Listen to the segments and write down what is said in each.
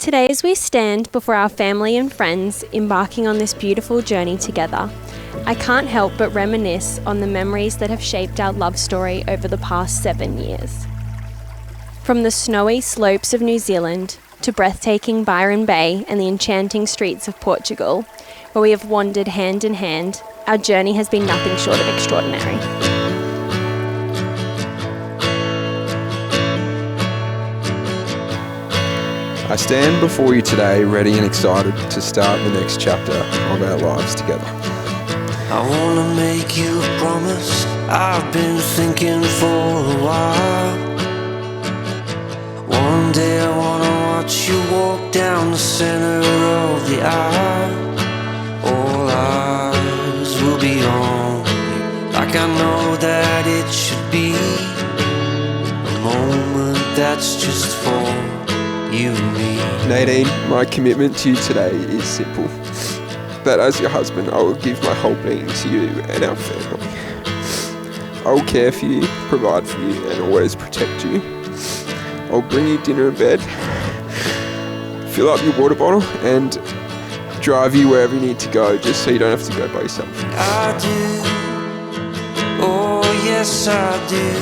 Today, as we stand before our family and friends embarking on this beautiful journey together, I can't help but reminisce on the memories that have shaped our love story over the past 7 years. From the snowy slopes of New Zealand to breathtaking Byron Bay and the enchanting streets of Portugal, where we have wandered hand in hand, our journey has been nothing short of extraordinary. I stand before you today ready and excited to start the next chapter of our lives together. I wanna make you a promise I've been thinking for a while. One day I wanna watch you walk down the center of the aisle. All eyes will be on you, like I know that it should be a moment that's just for you and me. Nadine, my commitment to you today is simple. That as your husband, I will give my whole being to you and our family. I will care for you, provide for you, and always protect you. I'll bring you dinner and bed, fill up your water bottle, and drive you wherever you need to go, just so you don't have to go by yourself. I do, oh yes I do.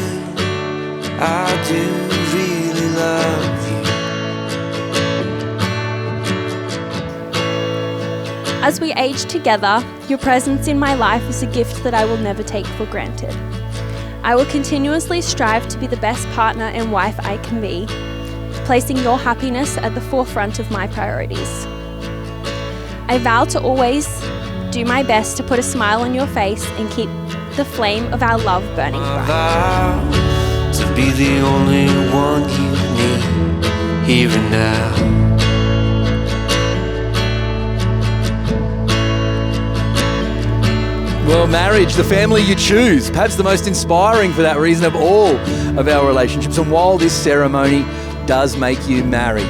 I do really love you. As we age together, your presence in my life is a gift that I will never take for granted. I will continuously strive to be the best partner and wife I can be, placing your happiness at the forefront of my priorities. I vow to always do my best to put a smile on your face and keep the flame of our love burning bright. I vow to be the only one you need here and now. Well, marriage, the family you choose, perhaps the most inspiring for that reason of all of our relationships. And while this ceremony does make you married,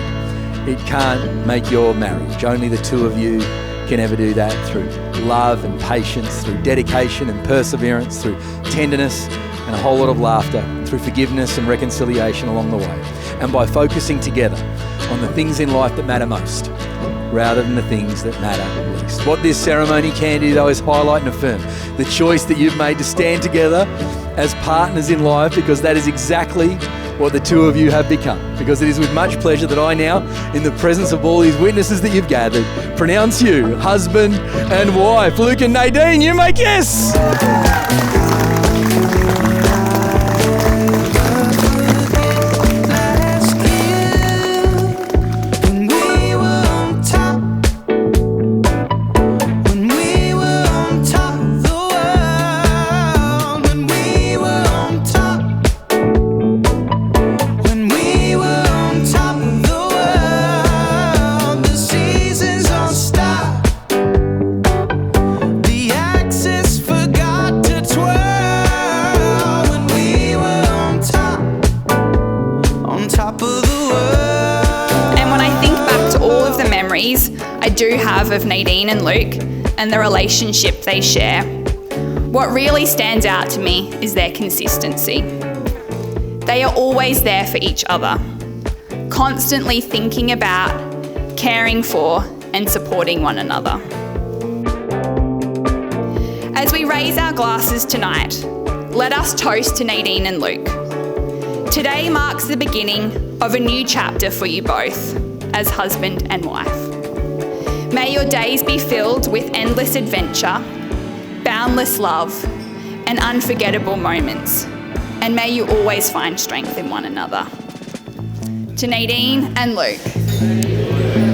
it can't make your marriage. Only the two of you can ever do that through love and patience, through dedication and perseverance, through tenderness and a whole lot of laughter, through forgiveness and reconciliation along the way. And by focusing together on the things in life that matter most, rather than the things that matter least. What this ceremony can do, though, is highlight and affirm the choice that you've made to stand together as partners in life, because that is exactly what the two of you have become. Because it is with much pleasure that I now, in the presence of all these witnesses that you've gathered, pronounce you husband and wife. Luke and Nadine, you may kiss! I do have of Nadine and Luke and the relationship they share. What really stands out to me is their consistency. They are always there for each other, constantly thinking about, caring for, and supporting one another. As we raise our glasses tonight, let us toast to Nadine and Luke. Today marks the beginning of a new chapter for you both as husband and wife. May your days be filled with endless adventure, boundless love, and unforgettable moments. And may you always find strength in one another. To Nadine and Luke.